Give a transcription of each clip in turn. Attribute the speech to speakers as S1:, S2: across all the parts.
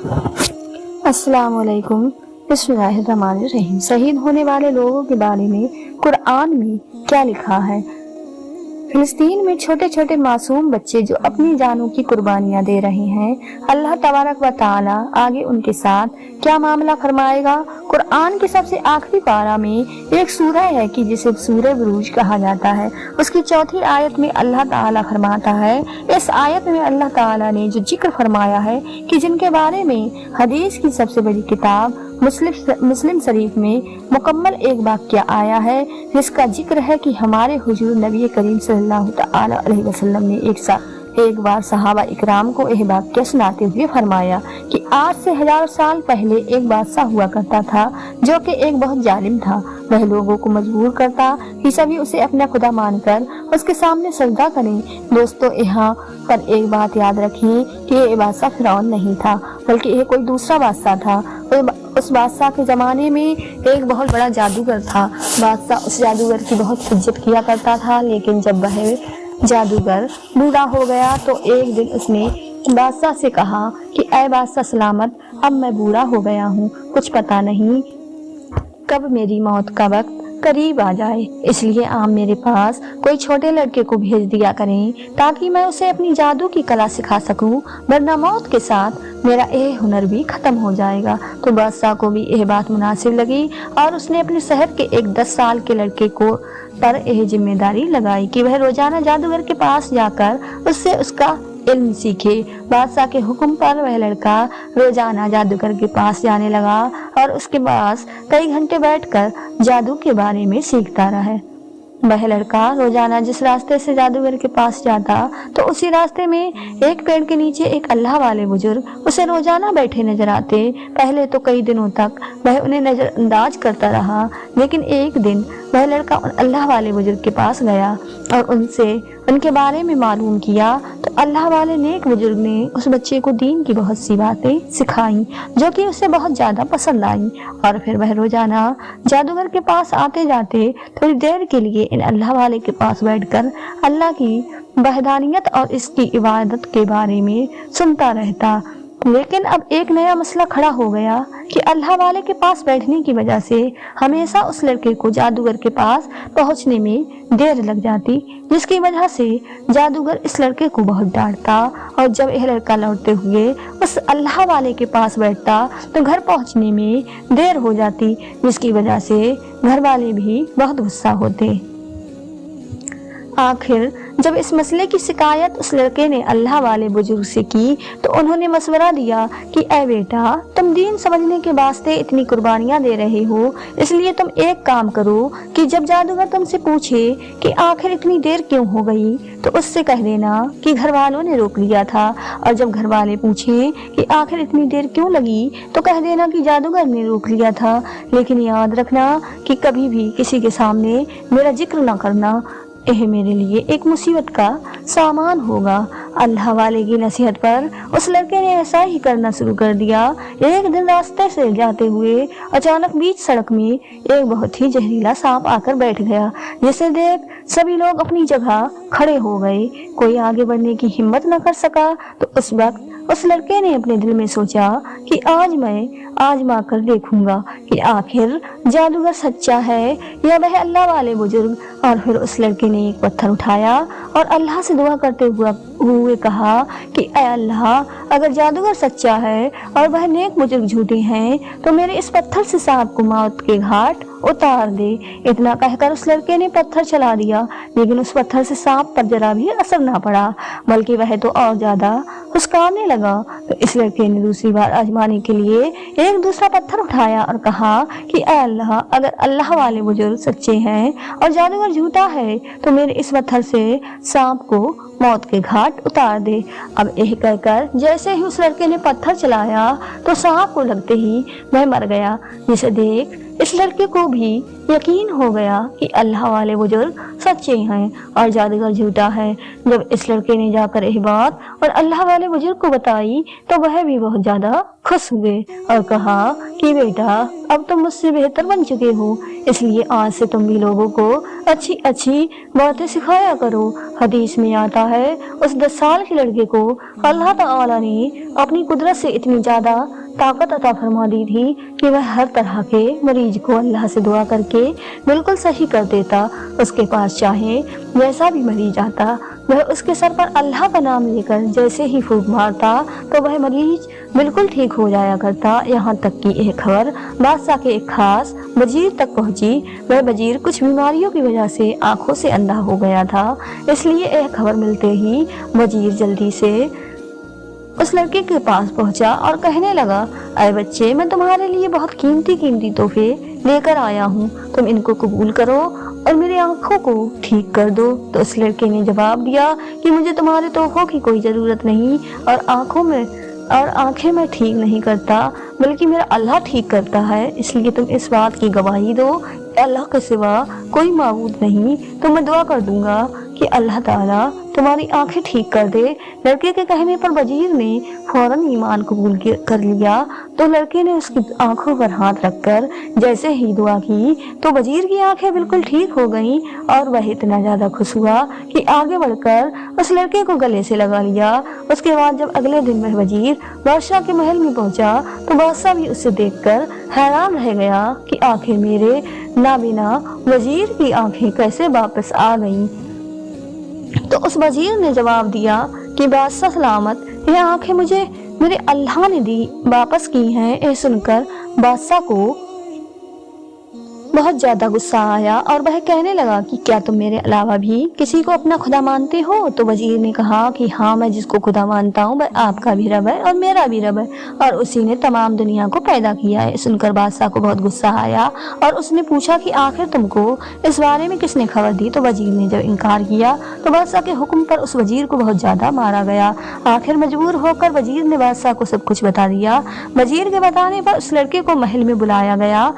S1: अस्सलाम वालेकुम। बिस्मिल्लाहिर्रहमानिर्रहीम। शहीद होने वाले लोगों के बारे में कुरान में क्या लिखा है? फिलिस्तीन में छोटे छोटे मासूम बच्चे जो अपनी जानों की कुर्बानियां दे रहे हैं, अल्लाह तबारक व तआला आगे उनके साथ क्या मामला फरमाएगा। कुरान के सबसे आखिरी पारा में एक सूरह है कि जिसे सूरह बुरूज कहा जाता है। उसकी चौथी आयत में अल्लाह ताला फरमाता है, इस आयत में अल्लाह ताला ने जो जिक्र फरमाया है कि जिनके बारे में हदीस की सबसे बड़ी किताब मुस्लिम शरीफ में मुकम्मल एक वाक्य आया है, जिसका जिक्र है कि हमारे हुजूर नबी करीम सल्लल्लाहु तआला अलैहि वसल्लम ने एक बार सहाबा इकराम को यह वाक्य सुनाते हुए फरमाया कि आज से 1000 साल पहले एक बादशाह हुआ करता था जो कि एक बहुत जालिम था। वह लोगों को मजबूर करता कि सभी उसे अपना खुदा मानकर उसके सामने सजदा करें। दोस्तों, यहाँ पर एक बात याद रखें कि ये बादशाह फिरौन नहीं था, बल्कि यह कोई दूसरा बादशाह था। उस बादशाह के जमाने में एक बहुत बड़ा जादूगर था। बादशाह उस जादूगर की बहुत इज्जत किया करता था, लेकिन जब वह जादूगर बूढ़ा हो गया तो एक दिन उसने बादशाह से कहा कि ऐ बादशाह सलामत, अब मैं बूढ़ा हो गया हूँ, कुछ पता नहीं कब मेरी मौत का वक्त करीब आ जाए, इसलिए आप मेरे पास कोई छोटे लड़के को भेज दिया करें ताकि मैं उसे अपनी जादू की कला सिखा सकूं, वरना मौत के साथ मेरा यह हुनर भी खत्म हो जाएगा। तो बादशाह को भी यह बात मुनासिब लगी और उसने अपने शहर के एक 10 साल के लड़के को पर यह जिम्मेदारी लगाई कि वह रोजाना जादूगर के पास जाकर उससे उसका इल्म सीखे। बादशाह के हुक्म पर वह लड़का रोजाना जादूगर के पास जाने लगा और उसके पास कई घंटे बैठकर जादू के बारे में सीखता रहा। वह लड़का रोजाना जिस रास्ते से जादूगर के पास जाता तो उसी रास्ते में एक पेड़ के नीचे एक अल्लाह वाले बुजुर्ग उसे रोजाना बैठे नजर आते। पहले तो कई दिनों तक वह उन्हें नजरअंदाज करता रहा, लेकिन एक दिन वह लड़का उन अल्लाह वाले बुजुर्ग के पास गया और उनसे उनके बारे में मालूम किया। तो अल्लाह वाले नेक बुजुर्ग ने उस बच्चे को दीन की बहुत सी बातें सिखाई जो कि उसे बहुत ज्यादा पसंद आई, और फिर वह रोजाना जादूगर के पास आते जाते थोड़ी देर के लिए इन अल्लाह वाले के पास बैठकर अल्लाह की वहदानियत और इसकी इबादत के बारे में सुनता रहता। लेकिन अब एक नया मसला खड़ा हो गया कि अल्लाह वाले के पास बैठने की वजह से हमेशा उस लड़के को जादूगर के पास पहुंचने में देर लग जाती, जिसकी वजह से जादूगर इस लड़के को बहुत डांटता। और जब यह लड़का लौटते हुए उस अल्लाह वाले के पास बैठता तो घर पहुंचने में देर हो जाती, जिसकी वजह से घर वाले भी बहुत गुस्सा होते। आखिर जब इस मसले की शिकायत उस लड़के ने अल्लाह वाले बुजुर्ग से की तो उन्होंने मशवरा दिया कि ऐ बेटा, तुम दीन समझने के वास्ते इतनी कुर्बानियां दे रहे हो, इसलिए तुम एक काम करो कि जब जादूगर तुमसे पूछे कि आखिर इतनी देर क्यों हो गई तो उससे कह देना कि घर वालों ने रोक लिया था, और जब घर वाले पूछे कि आखिर इतनी देर क्यों लगी तो कह देना कि जादूगर ने रोक लिया था। लेकिन याद रखना कि कभी भी किसी के सामने मेरा जिक्र ना करना, यह मेरे लिए एक मुसीबत का सामान होगा। अल्लाह वाले की नसीहत पर उस लड़के ने ऐसा ही करना शुरू कर दिया। एक दिन रास्ते से जाते हुए अचानक बीच सड़क में एक बहुत ही जहरीला सांप आकर बैठ गया, जिसे देख सभी लोग अपनी जगह खड़े हो गए। कोई आगे बढ़ने की हिम्मत न कर सका। तो उस वक्त उस लड़के ने अपने दिल में सोचा कि आज मैं आजमा कर देखूंगा कि आखिर जादूगर सच्चा है या वह अल्लाह वाले बुजुर्ग। और फिर उस लड़के ने एक पत्थर उठाया और अल्लाह से दुआ करते हुए कहा कि ऐ अल्लाह, अगर जादूगर सच्चा है और वह नेक बुजुर्ग झूठे हैं तो मेरे इस पत्थर से सांप को मौत के घाट उतार दे। इतना कहकर उस लड़के ने पत्थर चला दिया, लेकिन उस पत्थर से सांप पर जरा भी असर ना पड़ा, बल्कि वह तो और ज्यादा हुस्काने लगा। तो इस लड़के ने दूसरी बार आजमाने के लिए एक दूसरा पत्थर उठाया और कहा कि ऐ अल्लाह, अगर अल्लाह वाले बुजुर्ग सच्चे हैं और जादूगर झूठा है तो मेरे इस पत्थर से सांप को मौत के घाट उतार दे। अब यह कहकर जैसे ही उस लड़के ने पत्थर चलाया तो सांप को लगते ही वह मर गया, जिसे देख इस लड़के को भी यकीन हो गया कि अल्लाह वाले बुजुर्ग सच्चे हैं और जादूगर झूठा है। जब इस लड़के ने जाकर यह बात और अल्लाह वाले बुजुर्ग को बताई तो वह भी बहुत ज्यादा खुश हुए और कहा कि बेटा, अब तुम मुझसे बेहतर बन चुके हो, इसलिए आज से तुम भी लोगों को अच्छी अच्छी बातें सिखाया करो। हदीस में आता है, उस 10 साल के लड़के को अल्लाह ताला ने अपनी कुदरत से इतनी ज्यादा ताकत अता फरमा दी थी कि वह हर तरह के मरीज को अल्लाह से दुआ करके बिल्कुल सही कर देता। उसके पास चाहे जैसा भी मरीज आता, वह उसके सर पर अल्लाह का नाम लेकर जैसे ही फूंक मारता तो वह मरीज बिल्कुल ठीक हो जाया करता। यहाँ तक कि यह खबर बादशाह के एक खास वजीर तक पहुंची। वह वजीर कुछ बीमारियों की वजह से आंखों से अंधा हो गया था, इसलिए यह खबर मिलते ही वजीर जल्दी से उस लड़के के पास पहुंचा और कहने लगा, अरे बच्चे, मैं तुम्हारे लिए बहुत कीमती तोहफे लेकर आया हूँ, तुम इनको कबूल करो और मेरी आंखों को ठीक कर दो। तो उस लड़के ने जवाब दिया कि मुझे तुम्हारे तोहफों की कोई जरूरत नहीं और आंखें मैं ठीक नहीं करता, बल्कि मेरा अल्लाह ठीक करता है। इसलिए तुम इस बात की गवाही दो कि अल्लाह के सिवा कोई माबूद नहीं। तो मैं दुआ कर दूंगा कि अल्लाह ताला तुम्हारी आंखें ठीक कर दे। लड़के के कहने पर वजीर ने फौरन ईमान कबूल कर लिया। तो लड़के ने उसकी आंखों पर हाथ रखकर जैसे ही दुआ की तो वजीर की आंखें बिल्कुल ठीक हो गईं और वह इतना ज्यादा खुश हुआ कि आगे बढ़कर उस लड़के को गले से लगा लिया। उसके बाद जब अगले दिन वह वजीर बादशाह के महल में पहुंचा तो बादशाह भी उसे देखकर हैरान रह गया कि आखिर मेरे नाबिना वजीर की आंखें कैसे वापस आ गईं। तो उस वजीर ने जवाब दिया कि बादशाह सलामत, यह आंखें मुझे मेरे अल्लाह ने दी वापस की हैं। यह सुनकर बादशाह को बहुत ज्यादा गुस्सा आया और वह कहने लगा कि क्या तुम मेरे अलावा भी किसी को अपना खुदा मानते हो? तो वजीर ने कहा कि हाँ, मैं जिसको खुदा मानता हूँ वह आपका भी रब है और मेरा भी रब है और उसी ने तमाम दुनिया को पैदा किया है। सुनकर बादशाह को बहुत गुस्सा आया और उसने पूछा कि आखिर तुमको इस बारे में किसने खबर दी? तो वजीर ने जब इनकार किया तो बादशाह के हुक्म पर उस वजीर को बहुत ज्यादा मारा गया। आखिर मजबूर होकर वजीर ने बादशाह को सब कुछ बता दिया। वजीर के बताने पर उस लड़के को महल में बुलाया गया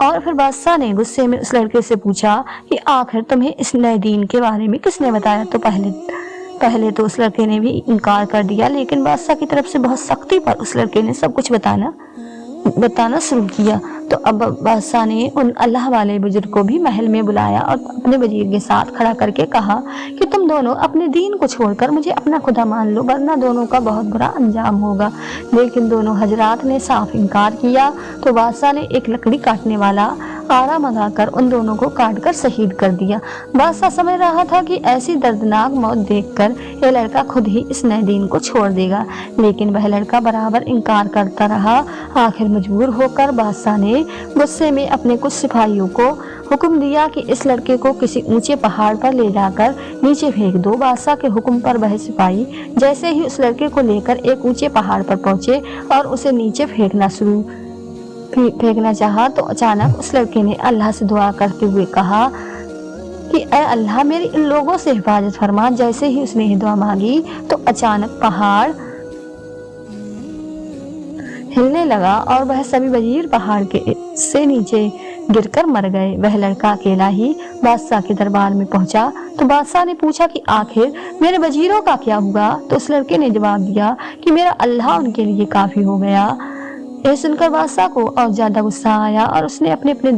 S1: और फिर बादशाह ने गुस्से में उस लड़के से पूछा कि आखिर तुम्हें इस नए दीन के बारे में किसने बताया? तो पहले तो उस लड़के ने भी इनकार कर दिया, लेकिन बादशाह की तरफ से बहुत सख्ती पर उस लड़के ने सब कुछ बताना शुरू किया। तो अब बादशाह ने उन अल्लाह वाले बुजुर्ग को भी महल में बुलाया और अपने वजीर के साथ खड़ा करके कहा कि तुम दोनों अपने दीन को छोड़कर मुझे अपना खुदा मान लो, वरना दोनों का बहुत बुरा अंजाम होगा। लेकिन दोनों हजरात ने साफ इनकार किया। तो बादशाह ने एक लकड़ी काटने वाला आरा मंगाकर उन दोनों को काटकर शहीद कर दिया। बादशाह समझ रहा था कि ऐसी दर्दनाक मौत देखकर यह लड़का खुद ही इस नए दीन को छोड़ देगा, लेकिन वह लड़का बराबर इनकार करता रहा। आखिर मजबूर होकर बादशाह ने गुस्से में अपने कुछ सिपाहियों को हुक्म दिया कि इस लड़के को किसी ऊंचे पहाड़ पर ले जाकर नीचे फेंक दो। बादशाह के हुक्म पर वह सिपाही जैसे ही उस लड़के को लेकर एक ऊंचे पहाड़ पर पहुंचे और उसे नीचे फेंकना चाहा तो अचानक उस लड़के ने अल्लाह से दुआ करते हुए कहा कि ऐ अल्लाह, मेरी इन लोगों से हिफाजत फरमा। जैसे ही उसने यह दुआ मांगी तो अचानक पहाड़ हिलने लगा और वह सभी वजीर पहाड़ से नीचे गिरकर मर गए। वह लड़का अकेला ही बादशाह के दरबार में पहुंचा। तो बादशाह ने पूछा कि आखिर मेरे वजीरों का क्या हुआ? तो उस लड़के ने जवाब दिया कि मेरा अल्लाह उनके लिए काफी हो गया। यह सुनकर बादशाह को और ज्यादा गुस्सा आया और उसने अपने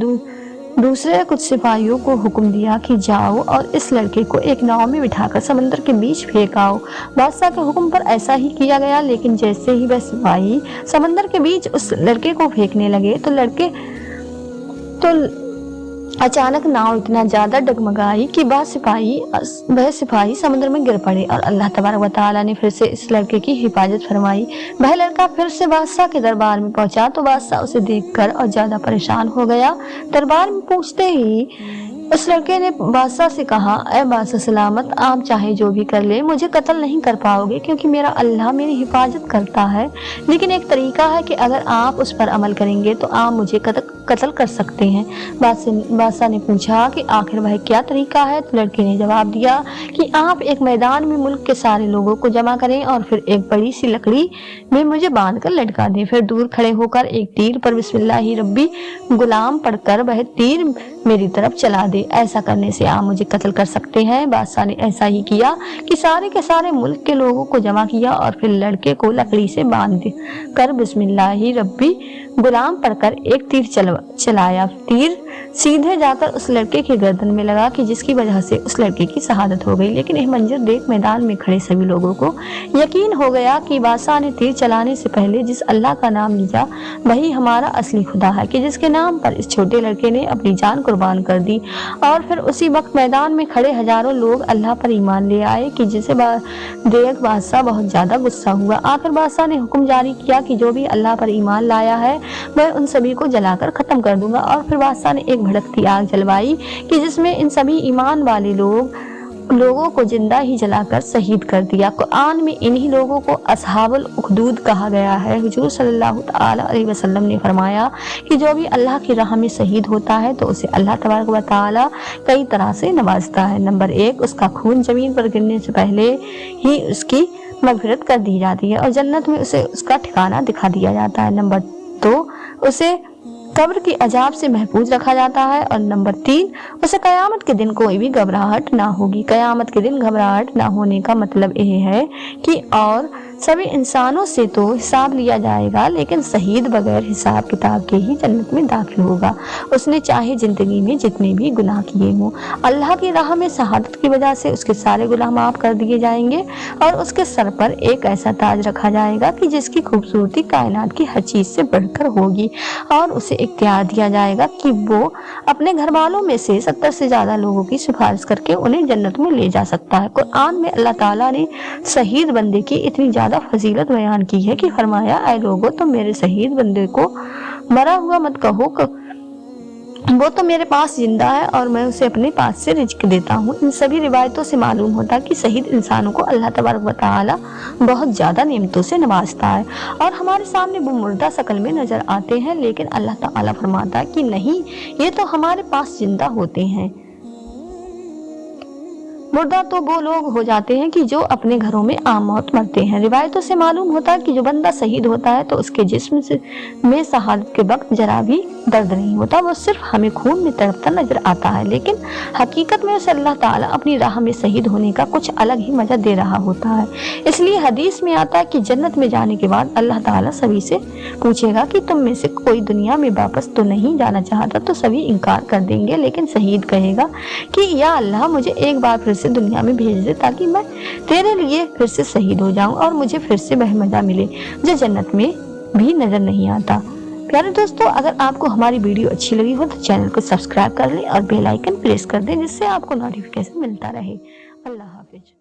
S1: दूसरे कुछ सिपाहियों को हुक्म दिया कि जाओ और इस लड़के को एक नाव में बिठाकर समंदर के बीच फेंक आओ। बादशाह के हुक्म पर ऐसा ही किया गया, लेकिन जैसे ही वह सिपाही समंदर के बीच उस लड़के को फेंकने लगे तो अचानक नाव इतना ज्यादा डगमगाई कि वह सिपाही समुद्र में गिर पड़े और अल्लाह तबारक व तआला ने फिर से इस लड़के की हिफाजत फरमाई। वह लड़का फिर से बादशाह के दरबार में पहुंचा तो बादशाह उसे देखकर और ज्यादा परेशान हो गया। दरबार में पहुंचते ही उस लड़के ने बादशाह से कहा, ऐ बादशाह सलामत, आप चाहे जो भी कर ले, मुझे कत्ल नहीं कर पाओगे क्योंकि मेरा अल्लाह मेरी हिफाजत करता है। लेकिन एक तरीका है कि अगर आप उस पर अमल करेंगे तो आप मुझे قتل کر سکتے ہیں۔ بادشاہ نے پوچھا کہ آخر وہ کیا طریقہ ہے؟ تو لڑکے نے جواب دیا کہ آپ ایک میدان میں ملک کے سارے لوگوں کو جمع کریں اور پھر ایک بڑی سی لکڑی میں مجھے باندھ کر لٹکا دیں، پھر دور کھڑے ہو کر ایک تیر پر بسم اللہ ربی غلام پڑھ کر وہ تیر میری طرف چلا دے، ایسا کرنے سے آپ مجھے قتل کر سکتے ہیں۔ بادشاہ نے ایسا ہی کیا کہ سارے کے سارے ملک کے لوگوں کو جمع کیا اور پھر لڑکے کو لکڑی سے باندھ کر بسم اللہ ربی غلام پڑھ کر ایک تیر چلایا۔ تیر سیدھے جا کر اس لڑکے کے گردن میں لگا کہ جس کی وجہ سے اس لڑکے کی شہادت ہو گئی۔ لیکن یہ منظر دیکھ میدان میں کھڑے سبھی لوگوں کو یقین ہو گیا کہ بادشاہ نے تیر چلانے سے پہلے جس اللہ کا نام لیا وہی ہمارا اصلی خدا ہے، کہ جس کے نام پر اس چھوٹے لڑکے نے اپنی جان قربان کر دی۔ اور پھر اسی وقت میدان میں کھڑے ہزاروں لوگ اللہ پر ایمان لے آئے کہ جسے دیکھ بادشاہ بہت زیادہ غصہ ہوا۔ آخر بادشاہ نے حکم جاری کیا کہ جو بھی اللہ پر ایمان لایا ہے میں ان سبھی کو جلا کر ختم کر دوں گا۔ اور پھر بادشاہ نے ایک بھڑکتی آگ جلوائی کہ جس میں ان سبھی ایمان والے لوگوں کو زندہ ہی جلا کر شہید کر دیا۔ قرآن میں انہی لوگوں کو اصحاب الاخدود کہا گیا ہے۔ حضور صلی اللہ تعالی علیہ وسلم نے فرمایا کہ جو بھی اللہ کی راہ میں شہید ہوتا ہے تو اسے اللہ تبارک و تعالی کئی طرح سے نوازتا ہے۔ نمبر 1، اس کا خون زمین پر گرنے سے پہلے ہی اس کی مغفرت کر دی جاتی ہے اور جنت میں اسے اس کا ٹھکانہ دکھا دیا جاتا ہے۔ نمبر 2، اسے قبر کی عذاب سے محفوظ رکھا جاتا ہے اور نمبر 3، اسے قیامت کے دن کوئی بھی گھبراہٹ نہ ہوگی۔ قیامت کے دن گھبراہٹ نہ ہونے کا مطلب یہ ہے کہ اور سبھی انسانوں سے تو حساب لیا جائے گا، لیکن شہید بغیر حساب کتاب کے ہی جنت میں داخل ہوگا، اس نے چاہے زندگی میں جتنے بھی گناہ کیے ہوں۔ اللہ کی راہ میں شہادت کی وجہ سے اس کے سارے گناہ معاف کر دیے جائیں گے اور اس کے سر پر ایک ایسا تاج رکھا جائے گا کہ جس کی خوبصورتی کائنات کی ہر چیز سے بڑھ کر ہوگی، اور اسے اختیار دیا جائے گا کہ وہ اپنے گھر والوں میں سے 70 سے زیادہ لوگوں کی سفارش کر کے انہیں جنت میں لے جا سکتا ہے۔ قرآن میں اللہ تعالیٰ نے شہید بندے کی اتنی زیادہ فضیلت بیان کی ہے کہ فرمایا، اے لوگو تم میرے شہید بندے کو مرا ہوا مت کہو، وہ تو میرے پاس زندہ ہے اور میں اسے اپنے پاس سے رزق دیتا ہوں۔ ان سبھی روایتوں سے معلوم ہوتا ہے کہ شہید انسانوں کو اللہ تبارک و تعالی بہت زیادہ نعمتوں سے نوازتا ہے اور ہمارے سامنے وہ مردہ شکل میں نظر آتے ہیں، لیکن اللہ تعالی فرماتا ہے کہ نہیں، یہ تو ہمارے پاس زندہ ہوتے ہیں۔ مردہ تو وہ لوگ ہو جاتے ہیں کہ جو اپنے گھروں میں عام موت مرتے ہیں۔ روایتوں سے معلوم ہوتا ہے کہ جو بندہ شہید ہوتا ہے تو اس کے جسم میں شہادت کے وقت ذرا بھی درد نہیں ہوتا، وہ صرف ہمیں خون میں تڑپتا نظر آتا ہے، لیکن حقیقت میں اسے اللہ تعالیٰ اپنی راہ میں شہید ہونے کا کچھ الگ ہی مزہ دے رہا ہوتا ہے۔ اس لیے حدیث میں آتا ہے کہ جنت میں جانے کے بعد اللہ تعالیٰ سبھی سے پوچھے گا کہ تم میں سے کوئی دنیا میں واپس تو نہیں جانا چاہتا، تو سبھی انکار کر دیں گے، لیکن شہید کہے گا کہ یا اللہ مجھے ایک بار پھر سے دنیا میں بھیج دے تاکہ میں تیرے لیے پھر سے شہید ہو جاؤں اور مجھے پھر سے وہ مزہ ملے جو جنت میں بھی نظر نہیں آتا۔ پیارے دوستو، اگر آپ کو ہماری ویڈیو اچھی لگی ہو تو چینل کو سبسکرائب کر لیں اور بیل آئیکن پریس کر دیں، جس سے آپ کو نوٹیفیکیشن ملتا رہے۔ اللہ حافظ۔